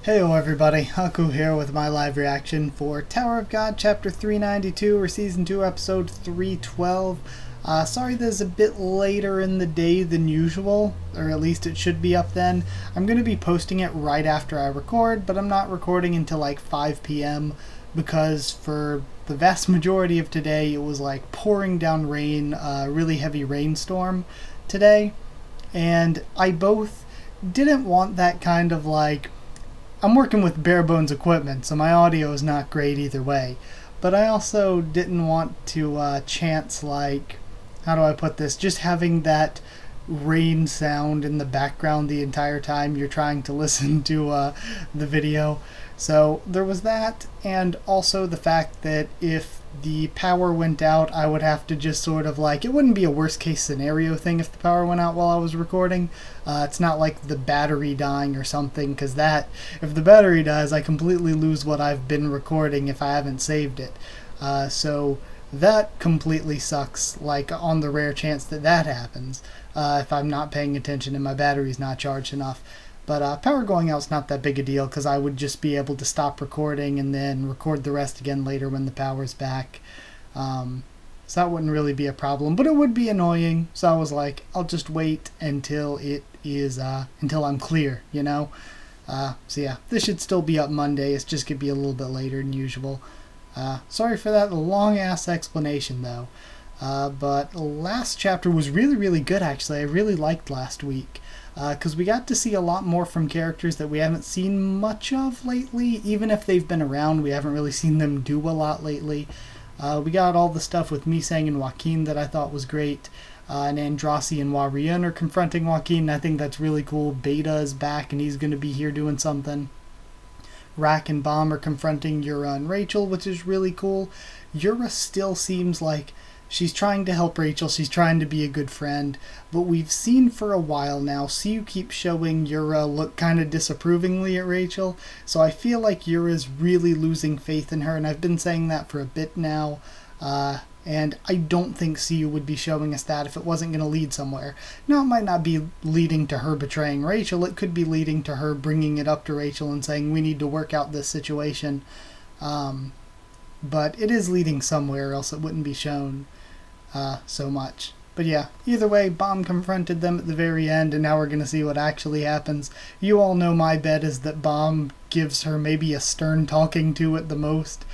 Heyo everybody, Haku here with my live reaction for Tower of God Chapter 392 or Season 2 Episode 312. Sorry this is a bit later in the day than usual, or at least it should be up then. I'm going to be posting it right after I record, but I'm not recording until like 5 p.m. because for the vast majority of today it was like pouring down rain, really heavy rainstorm today, and I both didn't want that kind of like... I'm working with bare bones equipment, so my audio is not great either way. But I also didn't want to chance, like, how do I put this? Just having that rain sound in the background the entire time you're trying to listen to the video. So there was that, and also the fact that if the power went out, I would have to just sort of like, it wouldn't be a worst case scenario thing if the power went out while I was recording. It's not like the battery dying or something, because that, if the battery dies, I completely lose what I've been recording if I haven't saved it. So that completely sucks, like on the rare chance that that happens, if I'm not paying attention and my battery's not charged enough. But power going out's not that big a deal because I would just be able to stop recording and then record the rest again later when the power's back. So that wouldn't really be a problem, but it would be annoying. So I was like, I'll just wait until it is, until I'm clear, you know? So yeah, this should still be up Monday. It's just gonna be a little bit later than usual. Sorry for that long-ass explanation though. But last chapter was really good actually. I really liked last week. Because we got to see a lot more from characters that we haven't seen much of lately. Even if they've been around, we haven't really seen them do a lot lately. We got all the stuff with Misang and Joaquin that I thought was great. And Andrasi and Warrion are confronting Joaquin. I think that's really cool. Beta is back and he's going to be here doing something. Rack and Bomb are confronting Yura and Rachel, which is really cool. Yura still seems like she's trying to help Rachel, she's trying to be a good friend, but we've seen for a while now, Siu keeps showing Yura look kind of disapprovingly at Rachel, so I feel like Yura's really losing faith in her, and I've been saying that for a bit now, and I don't think Siu would be showing us that if it wasn't going to lead somewhere. Now, it might not be leading to her betraying Rachel, it could be leading to her bringing it up to Rachel and saying, we need to work out this situation, but it is leading somewhere, else it wouldn't be shown so much. But yeah, either way, Bomb confronted them at the very end, and now we're going to see what actually happens. You all know my bet is that Bomb gives her maybe a stern talking to at the most.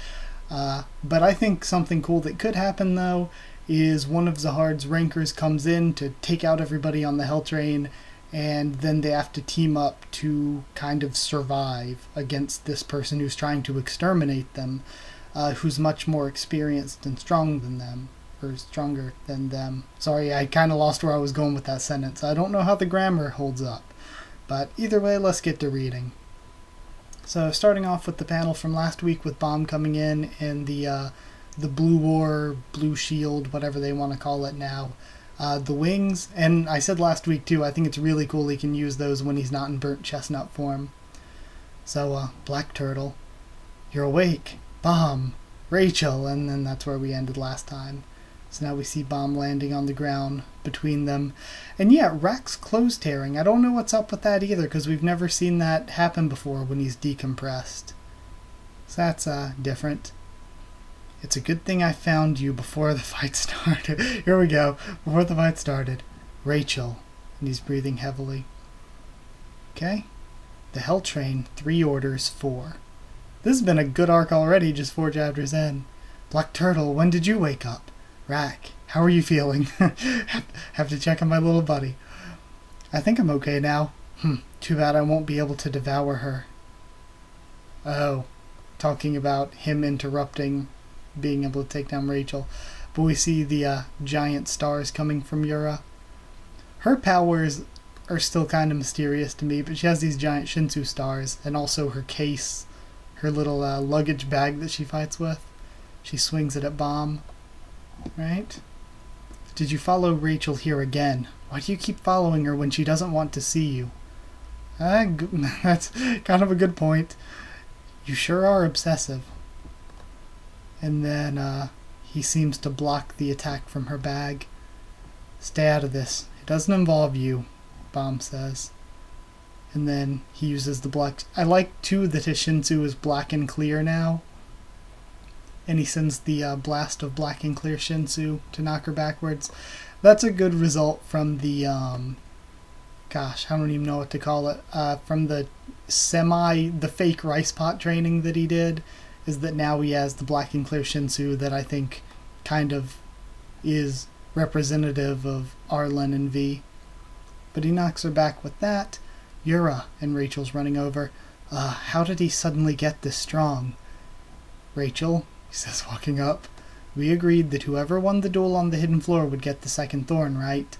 But I think something cool that could happen, though, is one of Zahard's rankers comes in to take out everybody on the Hell Train, and then they have to team up to kind of survive against this person who's trying to exterminate them, who's much more experienced and strong than them. Stronger than them. Sorry, I kind of lost where I was going with that sentence. I don't know how the grammar holds up. But either way, let's get to reading. So starting off with the panel from last week with Bomb coming in and the Blue War, Blue Shield, whatever they want to call it now. The wings, and I said last week too, I think it's really cool he can use those when he's not in burnt chestnut form. So, Black Turtle, you're awake. Bomb, Rachel, and then that's where we ended last time. So now we see Bomb landing on the ground between them. And yeah, Rack's clothes tearing. I don't know what's up with that either, because we've never seen that happen before when he's decompressed. So that's different. It's a good thing I found you before the fight started. Here we go. Before the fight started. Rachel. And he's breathing heavily. Okay. The Hell Train, 3 orders, 4. This has been a good arc already, just 4 chapters in. Black Turtle, when did you wake up? Rack, how are you feeling? Have to check on my little buddy. I think I'm okay now. Too bad I won't be able to devour her. Oh, talking about him interrupting being able to take down Rachel. But we see the giant stars coming from Yura. Her powers are still kind of mysterious to me, but she has these giant Shinsu stars, and also her case, her little luggage bag that she fights with. She swings it at Bomb. Right? Did you follow Rachel here again? Why do you keep following her when she doesn't want to see you? That's kind of a good point. You sure are obsessive. And then he seems to block the attack from her bag. Stay out of this. It doesn't involve you, Bomb says. And then he uses the black... I like, too, that his Shinsu is black and clear now. And he sends the blast of black and clear Shinsu to knock her backwards. That's a good result from the... gosh, I don't even know what to call it. From the fake rice pot training that he did, is that now he has the black and clear Shinsu that I think kind of is representative of Arlen and V. But he knocks her back with that. Yura, and Rachel's running over. How did he suddenly get this strong? Rachel, he says, walking up, we agreed that whoever won the duel on the hidden floor would get the second thorn, right?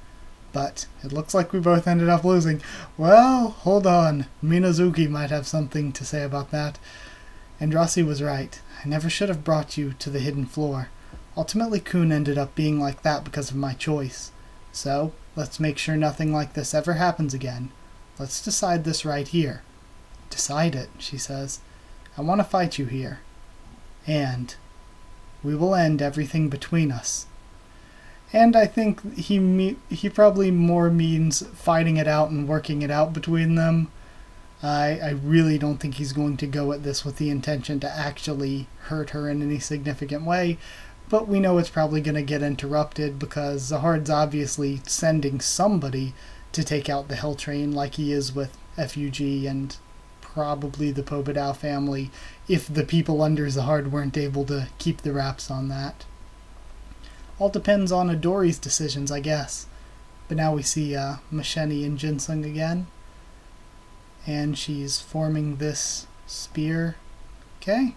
But it looks like we both ended up losing. Well, hold on. Minazuki might have something to say about that. Andrasi was right. I never should have brought you to the hidden floor. Ultimately, Kun ended up being like that because of my choice. So, let's make sure nothing like this ever happens again. Let's decide this right here. Decide it, she says. I want to fight you here. And we will end everything between us. And I think he probably more means fighting it out and working it out between them. I really don't think he's going to go at this with the intention to actually hurt her in any significant way. But we know it's probably going to get interrupted because Zahard's obviously sending somebody to take out the Hell Train like he is with FUG and probably the Pobedao family if the people under Zahard weren't able to keep the wraps on that. All depends on Adori's decisions, I guess. But now we see Masheni and Jinsung again. And she's forming this spear. Okay.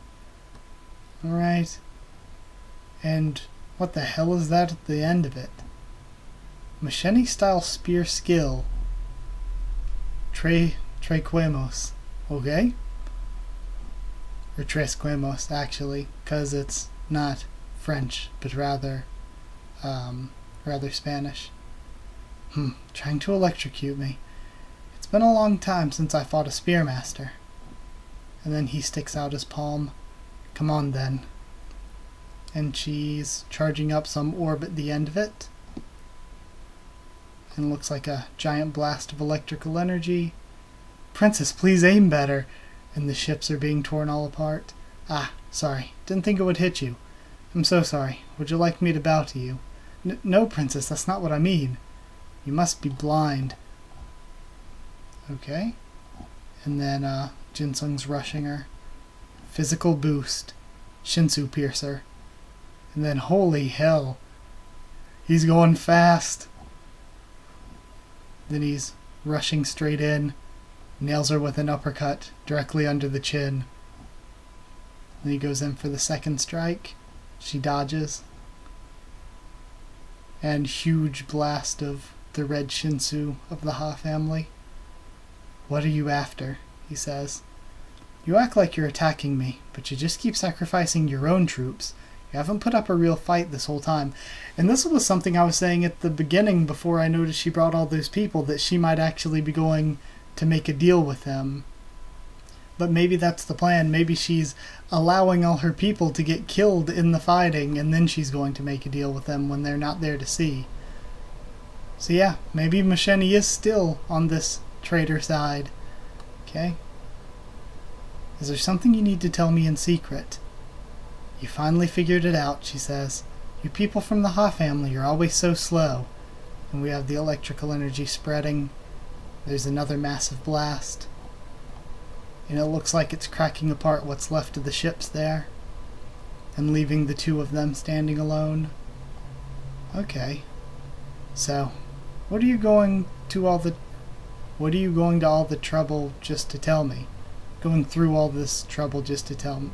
Alright. And what the hell is that at the end of it? Masheni-style spear skill. Trequemos. Okay? Or Tres Quemos, actually, because it's not French, but rather Spanish. Trying to electrocute me. It's been a long time since I fought a spearmaster. And then he sticks out his palm. Come on, then. And she's charging up some orb at the end of it. And it looks like a giant blast of electrical energy. Princess, please aim better. And the ships are being torn all apart. Sorry. Didn't think it would hit you. I'm so sorry. Would you like me to bow to you? No, Princess, that's not what I mean. You must be blind. Okay. And then, Jinsung's rushing her. Physical boost. Shinsu Piercer. And then, holy hell. He's going fast. Then he's rushing straight in. Nails her with an uppercut directly under the chin. Then he goes in for the second strike. She dodges. And huge blast of the red Shinsu of the Ha family. What are you after? He says. You act like you're attacking me, but you just keep sacrificing your own troops. You haven't put up a real fight this whole time. And this was something I was saying at the beginning before I noticed she brought all those people, that she might actually be going to make a deal with him. But maybe that's the plan. Maybe she's allowing all her people to get killed in the fighting, and then she's going to make a deal with them when they're not there to see. So yeah, maybe Masheni is still on this traitor side. Okay. Is there something you need to tell me in secret? You finally figured it out, she says. You people from the Ha family are always so slow. And we have the electrical energy spreading. There's another massive blast. And it looks like it's cracking apart what's left of the ships there. And leaving the two of them standing alone. Okay. So, what are you going to all the trouble just to tell me? Going through all this trouble just to tell me?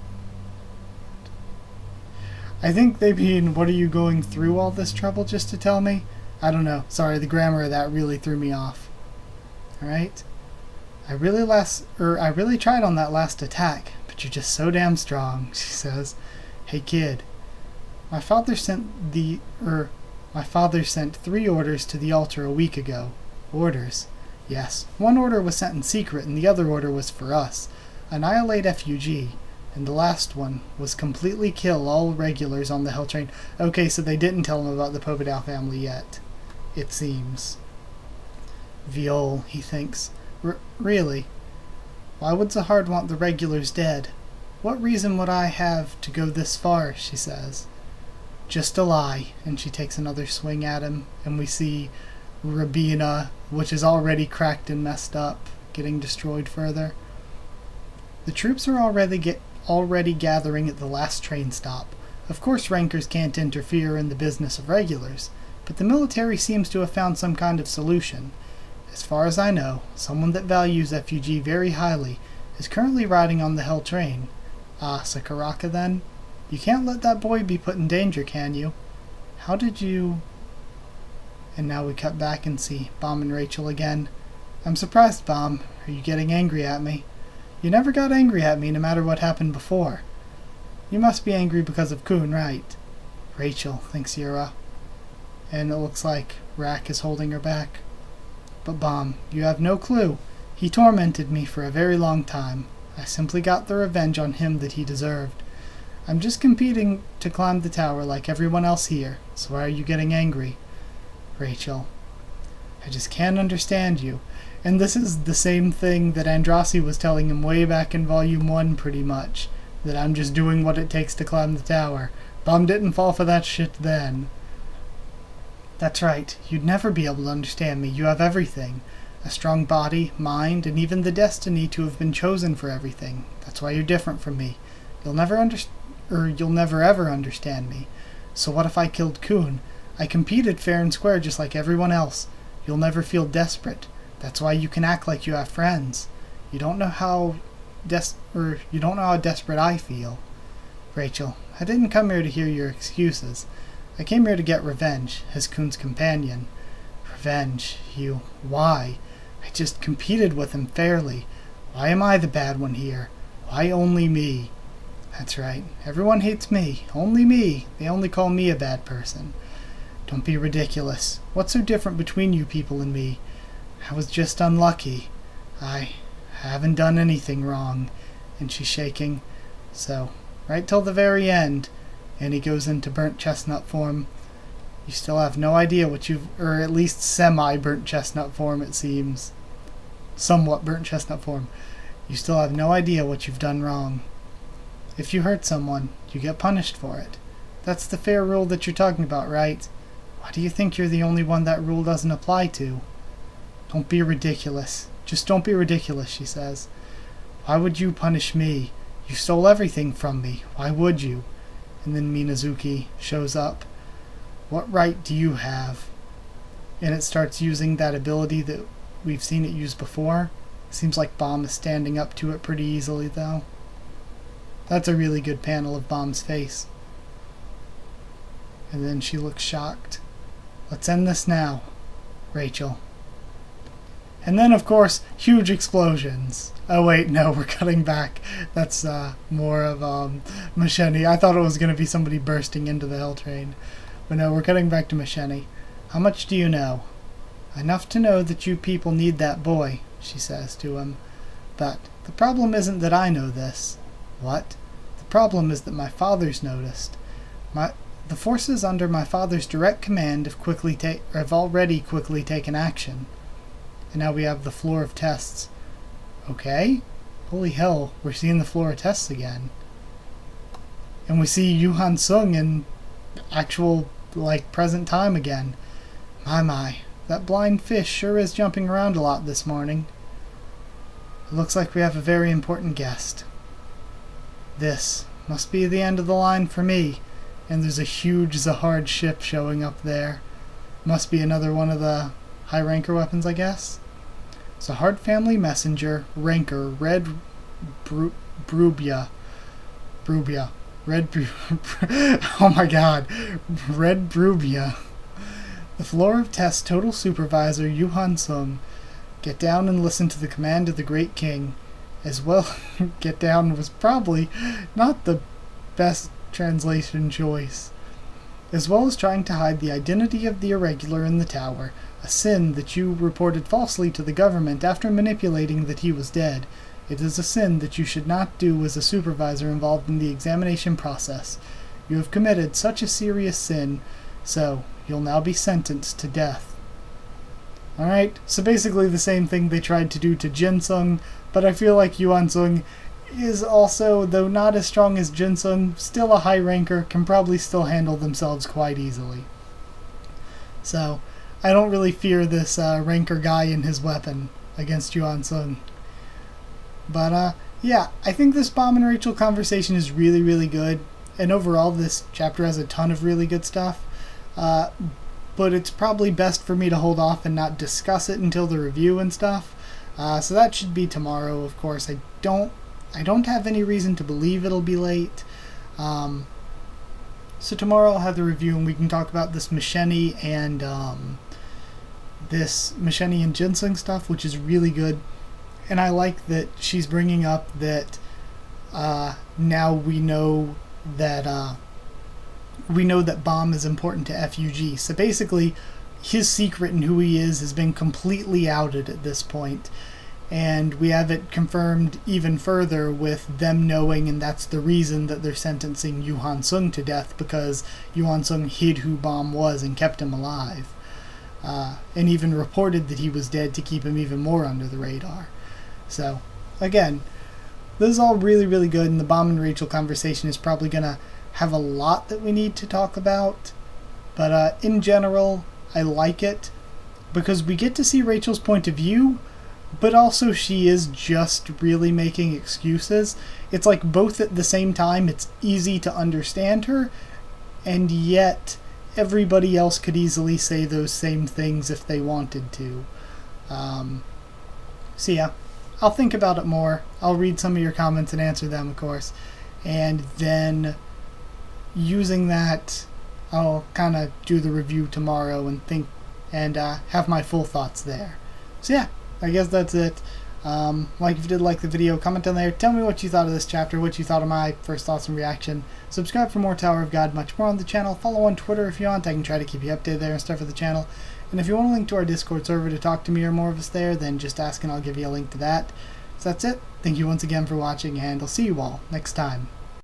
I think they mean, what are you going through all this trouble just to tell me? I don't know. Sorry, the grammar of that really threw me off. Alright? I really tried on that last attack, but you're just so damn strong, she says. Hey kid, my father sent 3 orders to the altar a week ago. Orders? Yes. One order was sent in secret and the other order was for us. Annihilate FUG. And the last one was completely kill all regulars on the Hell Train. Okay, so they didn't tell him about the Pobedao family yet, it seems. Viol, he thinks. Really? Why would Zahard want the regulars dead? What reason would I have to go this far, she says. Just a lie, and she takes another swing at him, and we see Rabina, which is already cracked and messed up, getting destroyed further. The troops are already gathering at the last train stop. Of course rankers can't interfere in the business of regulars, but the military seems to have found some kind of solution. As far as I know, someone that values FUG very highly is currently riding on the Hell train. Ah, Sakuraka then? You can't let that boy be put in danger, can you? How did you... And now we cut back and see Bomb and Rachel again. I'm surprised, Bomb. Are you getting angry at me? You never got angry at me no matter what happened before. You must be angry because of Kun, right? Rachel, thinks Yura. And it looks like Rak is holding her back. But Bomb, you have no clue. He tormented me for a very long time. I simply got the revenge on him that he deserved. I'm just competing to climb the tower like everyone else here, so why are you getting angry? Rachel, I just can't understand you. And this is the same thing that Andrasi was telling him way back in Volume 1 pretty much. That I'm just doing what it takes to climb the tower. Bomb didn't fall for that shit then. That's right, you'd never be able to understand me. You have everything. A strong body, mind, and even the destiny to have been chosen for everything. That's why you're different from me. You'll never ever understand me. So what if I killed Kun? I competed fair and square just like everyone else. You'll never feel desperate. That's why you can act like you have friends. You don't know how desperate I feel. Rachel, I didn't come here to hear your excuses. I came here to get revenge, as Kun's companion. Revenge? You? Why? I just competed with him fairly. Why am I the bad one here? Why only me? That's right. Everyone hates me. Only me. They only call me a bad person. Don't be ridiculous. What's so different between you people and me? I was just unlucky. I haven't done anything wrong. And she's shaking. So, right till the very end, and he goes into burnt chestnut form. You still have no idea what or at least semi-burnt chestnut form, it seems. Somewhat burnt chestnut form. You still have no idea what you've done wrong. If you hurt someone, you get punished for it. That's the fair rule that you're talking about, right? Why do you think you're the only one that rule doesn't apply to? Don't be ridiculous. Just don't be ridiculous, she says. Why would you punish me? You stole everything from me. Why would you? And then Minazuki shows up. What right do you have? And it starts using that ability that we've seen it use before. Seems like Bomb is standing up to it pretty easily, though. That's a really good panel of Bomb's face. And then she looks shocked. Let's end this now, Rachel. And then, of course, huge explosions. Oh wait, no, we're cutting back. That's more of Macheni. I thought it was going to be somebody bursting into the Hell train. But no, we're cutting back to Macheni. How much do you know? Enough to know that you people need that boy, she says to him. But the problem isn't that I know this. What? The problem is that my father's noticed. The forces under my father's direct command have already quickly taken action. And now we have the floor of tests. Okay? Holy hell, we're seeing the floor of tests again. And we see Yuhan Sung in actual, present time again. My, that blind fish sure is jumping around a lot this morning. It looks like we have a very important guest. This must be the end of the line for me. And there's a huge Zahard ship showing up there. Must be another one of the high ranker weapons, I guess. Zahard family messenger, ranker, Red Brubia. Oh my god. Red Brubia. The floor of tests total supervisor, Yuhan Sung. Get down and listen to the command of the great king. As well, get down was probably not the best translation choice. As well as trying to hide the identity of the irregular in the tower, a sin that you reported falsely to the government after manipulating that he was dead. It is a sin that you should not do as a supervisor involved in the examination process. You have committed such a serious sin, so you'll now be sentenced to death. Alright, so basically the same thing they tried to do to Jinsung, but I feel like Yuan-sung is also, though not as strong as Jinsung, still a high ranker, can probably still handle themselves quite easily. So, I don't really fear this ranker guy and his weapon against Yuan-sung. But, yeah, I think this Bomb and Rachel conversation is really, really good, and overall this chapter has a ton of really good stuff. But it's probably best for me to hold off and not discuss it until the review and stuff. So that should be tomorrow, of course. I don't have any reason to believe it'll be late. So tomorrow I'll have the review and we can talk about this Misheni and Jinsung stuff, which is really good. And I like that she's bringing up that now we know that Bomb is important to FUG. So basically, his secret and who he is has been completely outed at this point. And we have it confirmed even further with them knowing, and that's the reason that they're sentencing Yuan-sung to death, because Yuan-sung hid who Bomb was and kept him alive. And even reported that he was dead to keep him even more under the radar. So, again, this is all really, really good, and the Bomb and Rachel conversation is probably going to have a lot that we need to talk about. But in general, I like it, because we get to see Rachel's point of view, but also she is just really making excuses. It's like both at the same time. It's easy to understand her, and yet everybody else could easily say those same things if they wanted to. So yeah, I'll think about it more. I'll read some of your comments and answer them, of course. And then, using that, I'll kind of do the review tomorrow and think and have my full thoughts there. So yeah, I guess that's it. If you did like the video, comment down there. Tell me what you thought of this chapter, what you thought of my first thoughts and reaction. Subscribe for more Tower of God, much more on the channel. Follow on Twitter if you want. I can try to keep you updated there and stuff for the channel. And if you want a link to our Discord server to talk to me or more of us there, then just ask and I'll give you a link to that. So that's it. Thank you once again for watching, and I'll see you all next time.